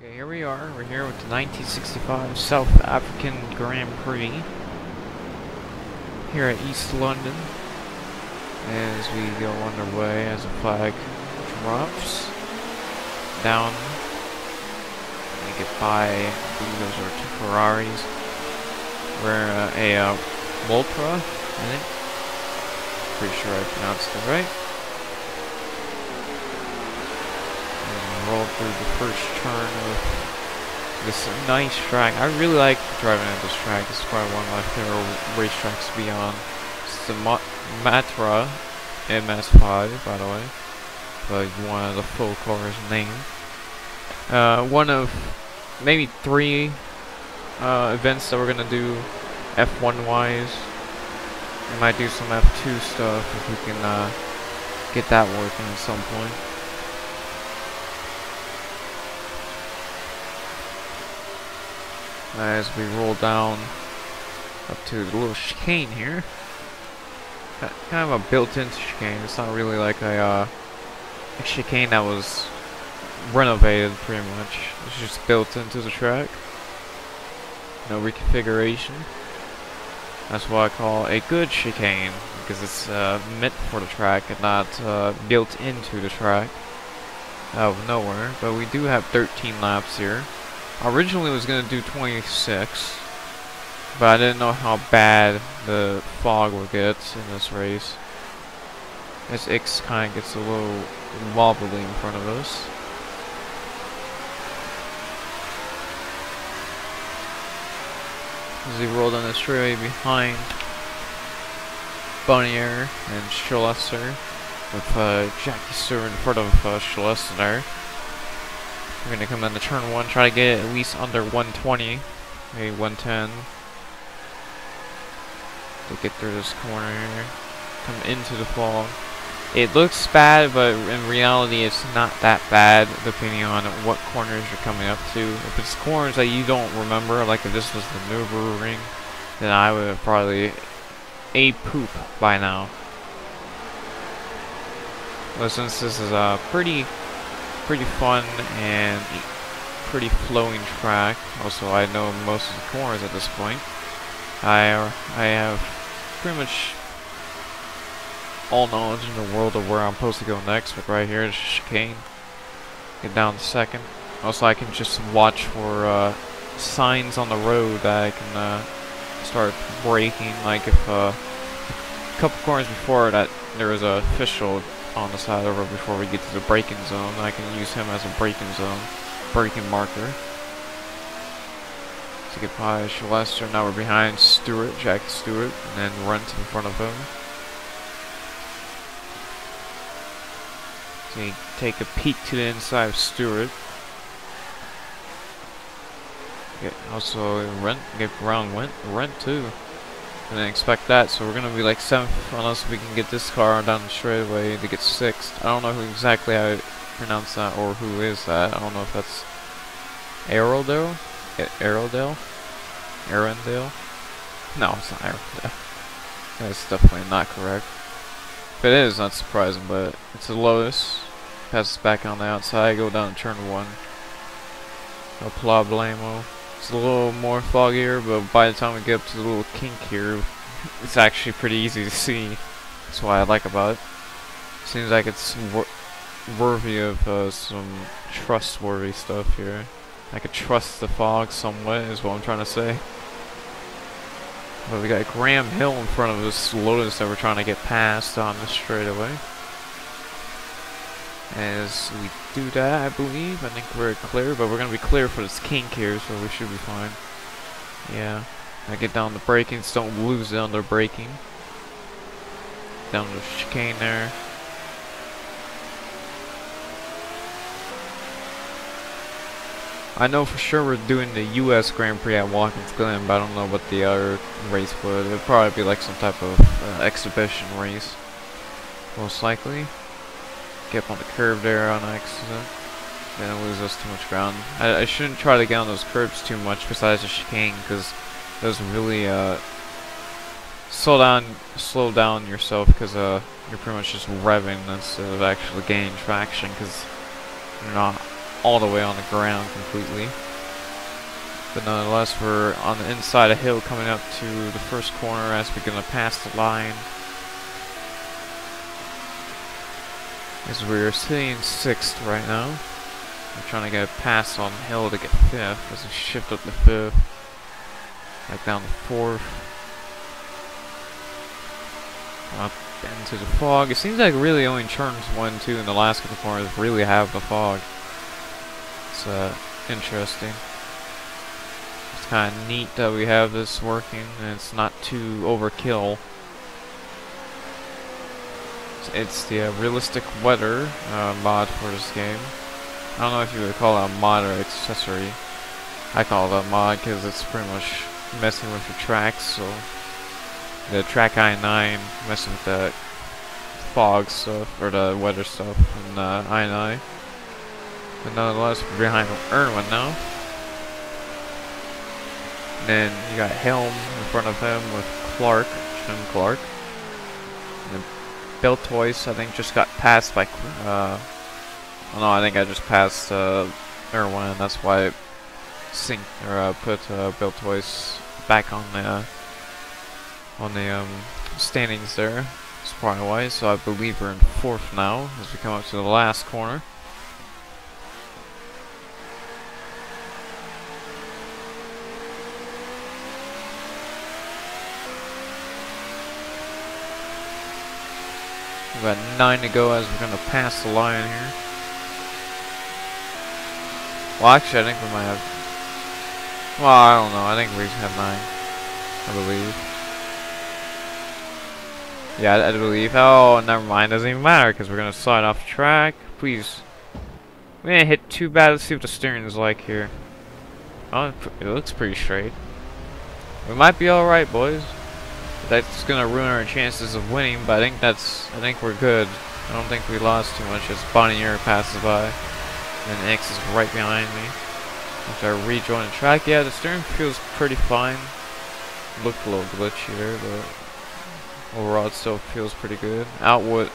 Okay, here we are. We're here with the 1965 South African Grand Prix here at East London as we go underway as the flag drops down. We get by, I believe those are two Ferraris. We're a Voltra, I think. Pretty sure I pronounced it right. Roll through the first turn of this nice track. I really like driving at this track. It's probably one of my favorite racetracks to be on. It's the Matra MS5, by the way, but one of the full car's name. One of maybe three events that we're gonna do F1 wise. We might do some F2 stuff if we can get that working at some point. As we roll down up to the little chicane here. Kind of a built-in chicane. It's not really like a chicane that was renovated, pretty much. It's just built into the track. No reconfiguration. That's what I call a good chicane, because it's meant for the track and not built into the track out of nowhere. But we do have 13 laps here. Originally was going to do 26, but I didn't know how bad the fog would get in this race. As X kind of gets a little wobbly in front of us. As we roll down the straightaway behind Bonnier and Schlesser, with Jackie Stewart in front of Schlesser there. We're gonna come into turn one, try to get it at least under 120, maybe 110. To get through this corner here, come into the fog. It looks bad, but in reality it's not that bad, depending on what corners you're coming up to. If it's corners that you don't remember, like if this was the Nürburgring, then I would have probably a poop by now. But since this is a pretty fun and pretty flowing track. Also, I know most of the corners at this point. I have pretty much all knowledge in the world of where I'm supposed to go next. But right here is chicane. Get down to second. Also, I can just watch for signs on the road that I can start braking. Like if a couple corners before that, there was a official on the side of the road before we get to the braking zone. I can use him as a braking zone, braking marker. To get by Schlesser, now we're behind Stewart, Jackie Stewart, and then Runt in front of him. So you take a peek to the inside of Stewart. Also Runt, get around Runt too. Didn't expect that, so we're gonna be like 7th unless we can get this car down the straightaway to get 6th. I don't know who exactly I pronounce that or who is that. I don't know if that's Arrowdale? Arundel? No, it's not Arundel. That's definitely not correct. If it is, not surprising, but it's a Lotus. Passes back on the outside, go down to turn 1. No problemo. It's a little more foggier, but by the time we get up to the little kink here, it's actually pretty easy to see. That's what I like about it. Seems like it's worthy of some trustworthy stuff here. I could trust the fog somewhat, is what I'm trying to say. But we got Graham Hill in front of this Lotus that we're trying to get past on the straightaway. As we do that, I believe, I think we're clear, but we're going to be clear for this kink here, so we should be fine. Yeah. I get down the braking, so don't lose it on the braking. Down the chicane there. I know for sure we're doing the US Grand Prix at Watkins Glen, but I don't know what the other race would. It would probably be like some type of exhibition race. Most likely. Get up on the curve there on accident. Then lose us too much ground. I shouldn't try to get on those curbs too much besides the chicane, because those really slow down yourself, because you're pretty much just revving instead of actually gaining traction, because you're not all the way on the ground completely. But nonetheless, we're on the inside of the hill coming up to the first corner as we're going to pass the line. As we're sitting in 6th right now. We're trying to get a pass on the hill to get 5th as we shift up to 5th. Back down to 4th. Up into the fog. It seems like really only turns 1, 2 in the last couple corners really have the fog. It's interesting. It's kind of neat that we have this working and it's not too overkill. It's the realistic weather mod for this game. I don't know if you would call it a mod or accessory. I call it a mod because it's pretty much messing with the tracks. So the track I-9 messing with the fog stuff or the weather stuff in I-9. But nonetheless, we're behind Irwin now. And then you got Helm in front of him with Clark, Jim Clark. And then Beltois, I think, just got passed by. Oh no, I think I just passed Irwin. That's why I put Beltois back on the standings there. That's probably why. So I believe we're in 4th now as we come up to the last corner. We've got 9 to go as we're going to pass the line here. Well, actually, I think we might have... Well, I don't know. I think we have 9. I believe. Yeah, I believe. Oh, never mind. Doesn't even matter because we're going to slide off the track. Please. We didn't hit too bad. Let's see what the steering is like here. Oh, it looks pretty straight. We might be alright, boys. That's gonna ruin our chances of winning, but I think we're good. I don't think we lost too much as Bonnier passes by. And X is right behind me. After I rejoin the track, yeah, the steering feels pretty fine. Looked a little glitchy there, but overall it still feels pretty good. Outwood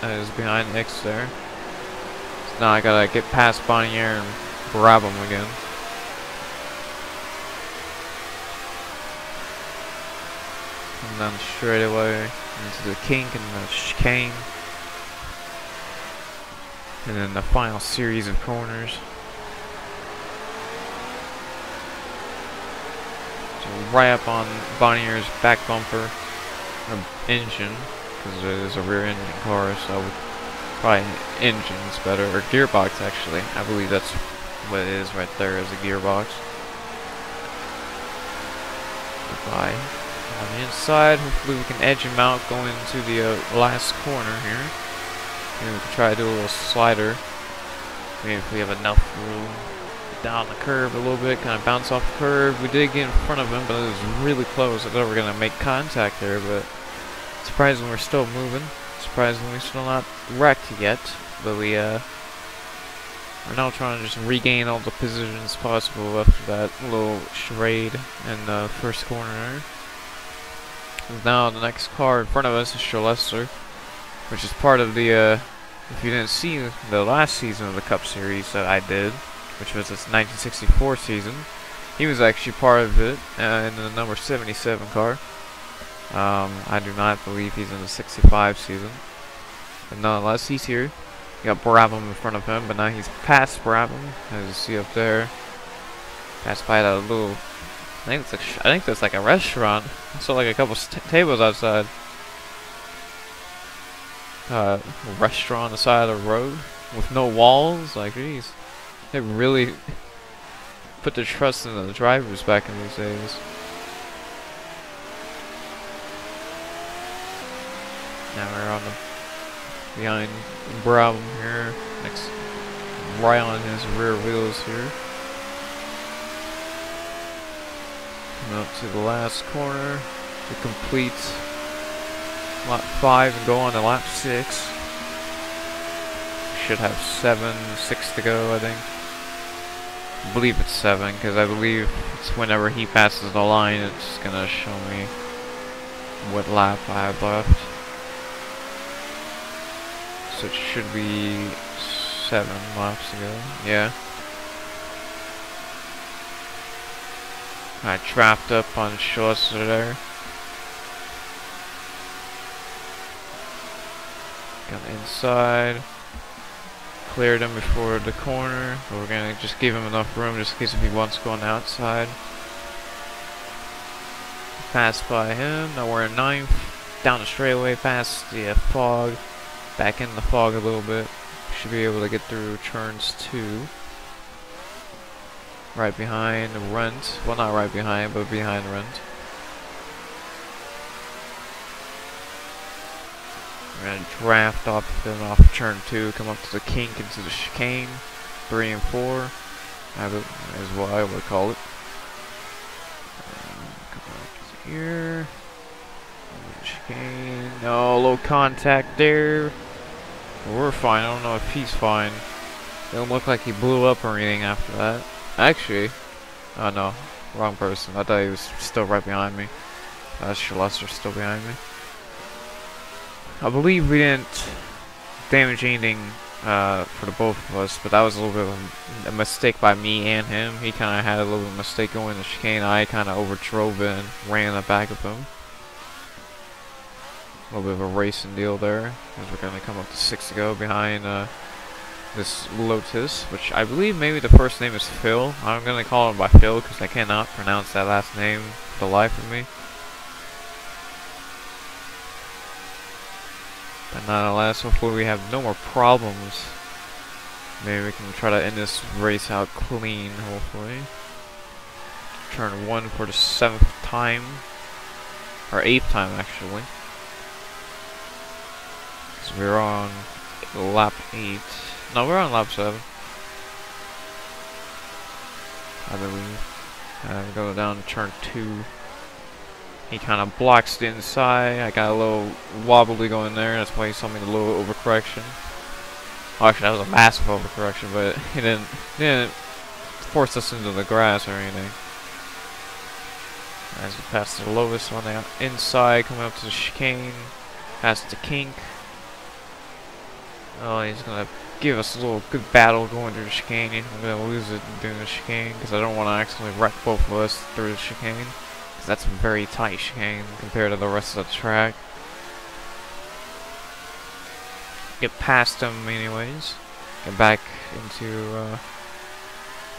is behind X there. So now I gotta get past Bonnier and grab him again. And then straight away into the kink and the chicane. And then the final series of corners. So right up on Bonnier's back bumper, or engine, because it is a rear engine car, so probably engine's better, or gearbox actually. I believe that's what it is right there, is a gearbox. Goodbye. On the inside, hopefully we can edge him out going into the last corner here. Maybe we can try to do a little slider. Maybe if we have enough room down the curve a little bit, kind of bounce off the curve. We did get in front of him, but it was really close. I thought we were going to make contact there, but surprisingly we're still moving. Surprisingly we're still not wrecked yet, but we're now trying to just regain all the positions possible after that little charade in the first corner there. Now the next car in front of us is Chalester, which is part of the, if you didn't see the last season of the Cup Series that I did, which was this 1964 season, he was actually part of it in the number 77 car. I do not believe he's in the 65 season, but nonetheless he's here. You got Brabham in front of him, but now he's past Brabham, as you see up there. Passed by that little... I think that's like a restaurant. I saw like a couple tables outside. Restaurant on the side of the road with no walls. Like, geez, they really put their trust in the drivers back in these days. Now we're on the behind Brabham here, next right on his rear wheels here. Up to the last corner to complete lap 5 and go on to lap 6. Should have 6 to go, I think. I believe it's 7, because I believe it's whenever he passes the line, it's gonna show me what lap I have left. So it should be 7 laps ago. Yeah. I trapped up on Schlesser there. Got inside. Cleared him before the corner. We're gonna just give him enough room just in case if he wants to go on the outside. Passed by him. Now we're in 9th. Down the straightaway past the fog. Back in the fog a little bit. Should be able to get through turns 2. Right behind the Runt. Well, not right behind, but behind the Runt. We're gonna draft off them off turn 2, come up to the kink into the chicane. 3 and 4. Is what I would call it. Come up to here. Chicane. No, low contact there. We're fine. I don't know if he's fine. It don't look like he blew up or anything after that. Actually, oh no, wrong person. I thought he was still right behind me. Schlesser's still behind me. I believe we didn't damage anything for the both of us, but that was a little bit of a mistake by me and him. He kind of had a little bit of a mistake going the chicane. I kind of overdrove it and ran the back of him. A little bit of a racing deal there, as we're going to come up to 6 to go behind this Lotus, which I believe maybe the first name is Phil. I'm going to call him by Phil because I cannot pronounce that last name for the life of me. But nonetheless, hopefully we have no more problems. Maybe we can try to end this race out clean, hopefully. Turn 1 for the 7th time. Or 8th time, actually. Because we're on lap 8. No, we're on lap 7. I believe. We go down to turn 2. He kind of blocks the inside. I got a little wobbly going there. That's why he saw me a little overcorrection. Well, actually, that was a massive overcorrection, but he didn't force us into the grass or anything. As we pass the Lotus on the inside, coming up to the chicane, past the kink. Oh, he's gonna give us a little good battle going through the chicane. I'm gonna lose it doing the chicane because I don't want to accidentally wreck both of us through the chicane. That's a very tight chicane compared to the rest of the track. Get past them anyways. Get back into,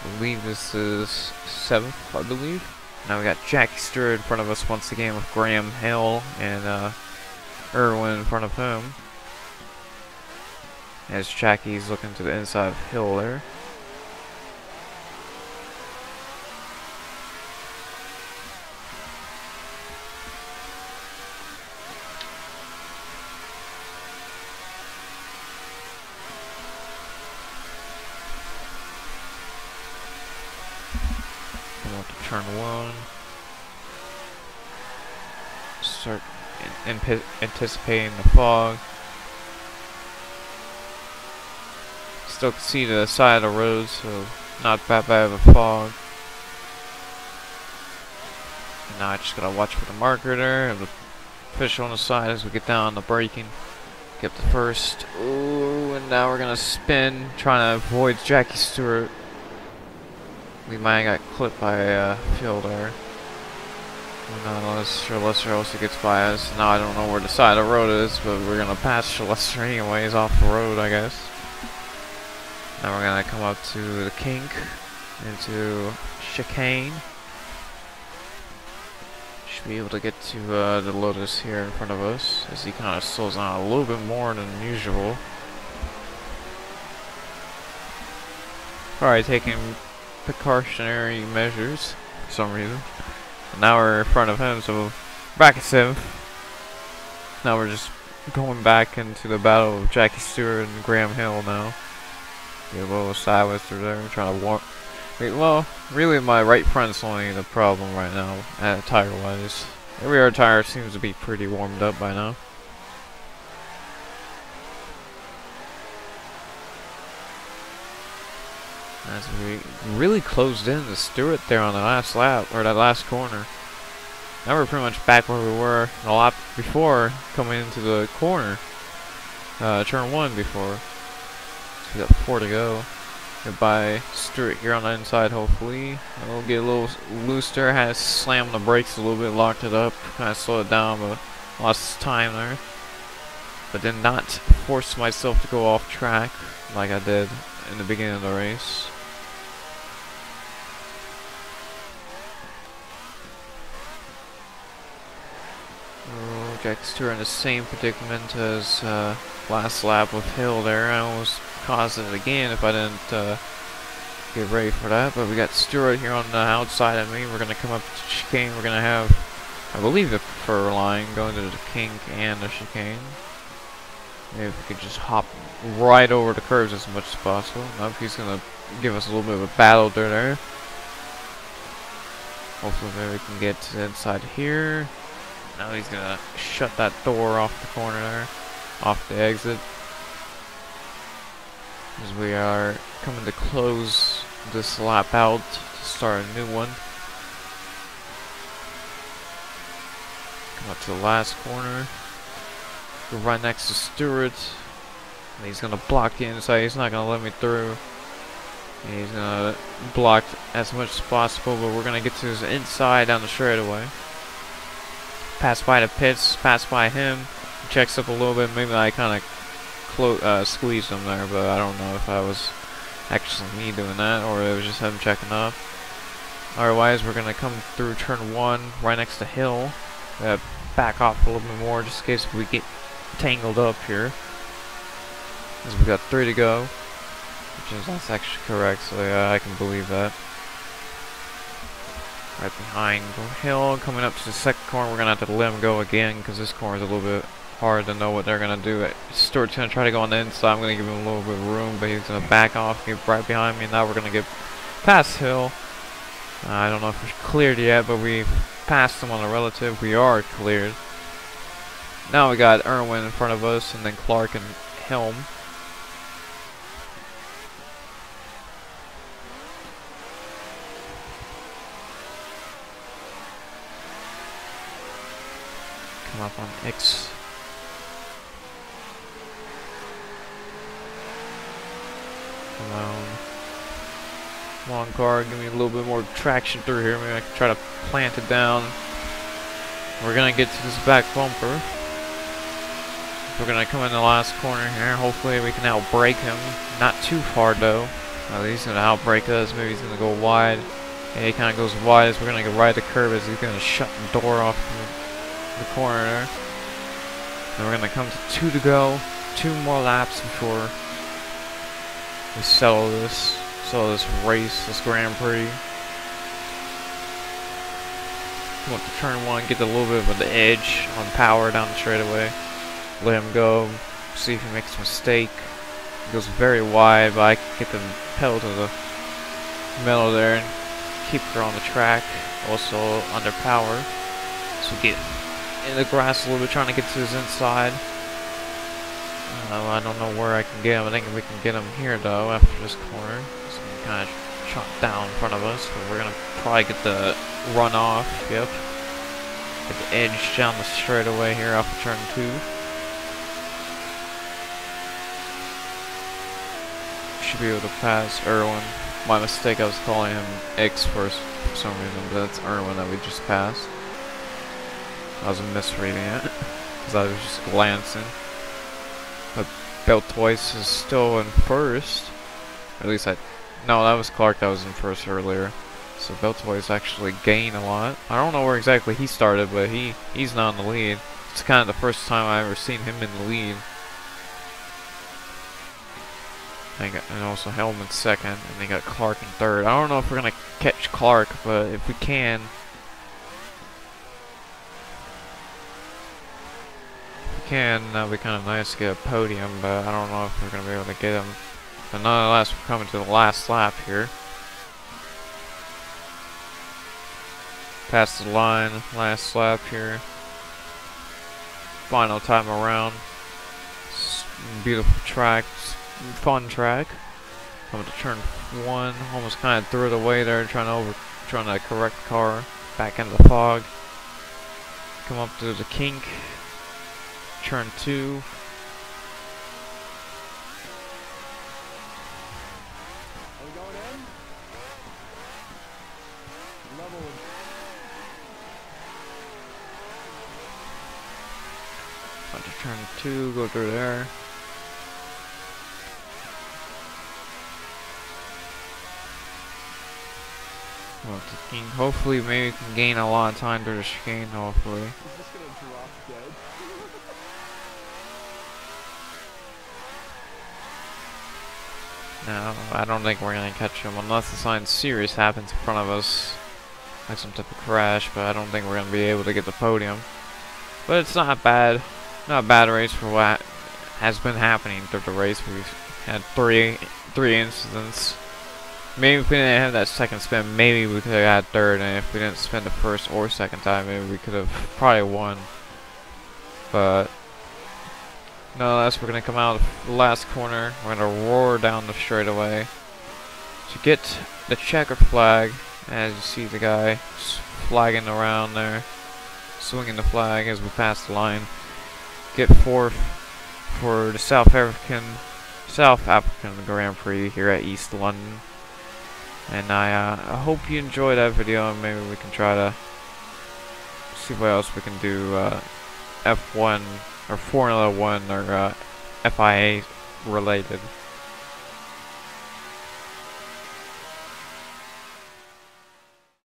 I believe this is 7th, I believe. Now we got Jackie Stewart in front of us once again with Graham Hill and Irwin in front of him. As Jackie's looking to the inside of Hill there. Turn 1. Start anticipating the fog. Still can see the side of the road, so not that bad of a fog. And now I just gotta watch for the marker there. Have the official on the side as we get down on the braking. Get the first. Ooh, and now we're gonna spin, trying to avoid Jackie Stewart. We might have got clipped by Phil there. Unless Schlesser also gets by us. Now I don't know where the side of the road is, but we're gonna pass Schlesser anyways off the road, I guess. Now we're gonna come up to the kink, into chicane. Should be able to get to the Lotus here in front of us, as he kind of slows down a little bit more than usual. Alright, taking precautionary measures for some reason. And now we're in front of him, so back at 7th. Now we're just going back into the battle of Jackie Stewart and Graham Hill now. Get a little sideways through there, trying to walk. Well, really my right front's only the problem right now, tire-wise. Every other tire seems to be pretty warmed up by now. As we really closed in to Stewart there on the last lap, or that last corner. Now we're pretty much back where we were a lap before coming into the corner. Turn 1 before. We got 4 to go. Goodbye, Stewart here on the inside, hopefully. We'll get a little loose there. Had to slam the brakes a little bit, locked it up, kind of slowed it down, but lost time there. But did not force myself to go off track like I did in the beginning of the race. Jack Stewart in the same predicament as last lap with Hill there. I almost caused it again if I didn't get ready for that. But we got Stewart here on the outside of me. We're going to come up to the chicane. We're going to have, I believe, the fur line going to the kink and the chicane. Maybe if we could just hop right over the curves as much as possible. Nope, he's going to give us a little bit of a battle there. Hopefully maybe we can get to the inside here. Now he's going to shut that door off the corner there, off the exit. As we are coming to close this lap out to start a new one. Come up to the last corner. Go right next to Stewart. And he's going to block the inside. He's not going to let me through. And he's going to block as much as possible, but we're going to get to his inside down the straightaway. Pass by the pits, pass by him, checks up a little bit. Maybe I kind of squeezed him there, but I don't know if that was actually me doing that or it was just him checking up. Otherwise, we're gonna come through turn 1 right next to Hill. Back off a little bit more just in case we get tangled up here. As we got 3 to go, which is that's actually correct. So yeah, I can believe that. Right behind Hill, coming up to the second corner, we're going to have to let him go again because this corner is a little bit hard to know what they're going to do. Stewart's going to try to go on the inside. I'm going to give him a little bit of room, but he's going to back off, get right behind me. Now we're going to get past Hill. I don't know if we're cleared yet, but we passed him on the relative. We are cleared. Now we got Irwin in front of us, and then Clark and Helm. Come up on X. Come on. Come on, car. Give me a little bit more traction through here. Maybe I can try to plant it down. We're going to get to this back bumper. We're going to come in the last corner here. Hopefully we can outbrake him. Not too far, though. He's going to outbrake us. Maybe he's going to go wide. Yeah, he kind of goes wide as we're going to go right at the curb as he's going to shut the door off the corner there. Then we're going to come to 2 to go. 2 more laps before we settle this race, this Grand Prix. Come up to turn 1, get a little bit of an edge on power down the straightaway. Let him go, see if he makes a mistake. He goes very wide, but I can get the pedal to the metal there and keep her on the track. Also under power. So we get in the grass a little bit, trying to get to his inside. I don't know where I can get him. I think we can get him here though after this corner. So he kind of shot down in front of us, but we're gonna probably get the run off. Yep. Get the edge down the straightaway here off of turn 2. Should be able to pass Irwin. My mistake, I was calling him X first for some reason, but that's Irwin that we just passed. I was misreading it because I was just glancing. But Beltois is still in first. Or at least no, that was Clark that was in first earlier. So Beltois actually gained a lot. I don't know where exactly he started, but he's not in the lead. It's kind of the first time I've ever seen him in the lead. And also Helm in second, and they got Clark in third. I don't know if we're gonna catch Clark, but if we can, that'd be kind of nice to get a podium. But I don't know if we're gonna be able to get him. But nonetheless, we're coming to the last lap here. Past the line, last lap here. Final time around. Beautiful track. Fun track. Coming to turn 1, almost kind of threw it away there, trying to correct the car back into the fog. Come up to the kink. Turn 2. Onto turn 2, go through there. Well, hopefully, maybe we can gain a lot of time through the chicane, hopefully. He's just gonna drop dead. No, I don't think we're gonna catch him unless something serious happens in front of us. Like some type of crash, but I don't think we're gonna be able to get the podium. But it's not bad. Not a bad race for what has been happening through the race. We've had three incidents. Maybe if we didn't have that second spin, maybe we could have had third, and if we didn't spin the first or second time, maybe we could have probably won. But nonetheless, we're gonna come out of the last corner. We're gonna roar down the straightaway to get the checkered flag. As you see the guy flagging around there, swinging the flag as we pass the line. Get fourth for the South African Grand Prix here at East London. And I hope you enjoyed that video, and maybe we can try to see what else we can do F1 or Formula 1 or FIA related.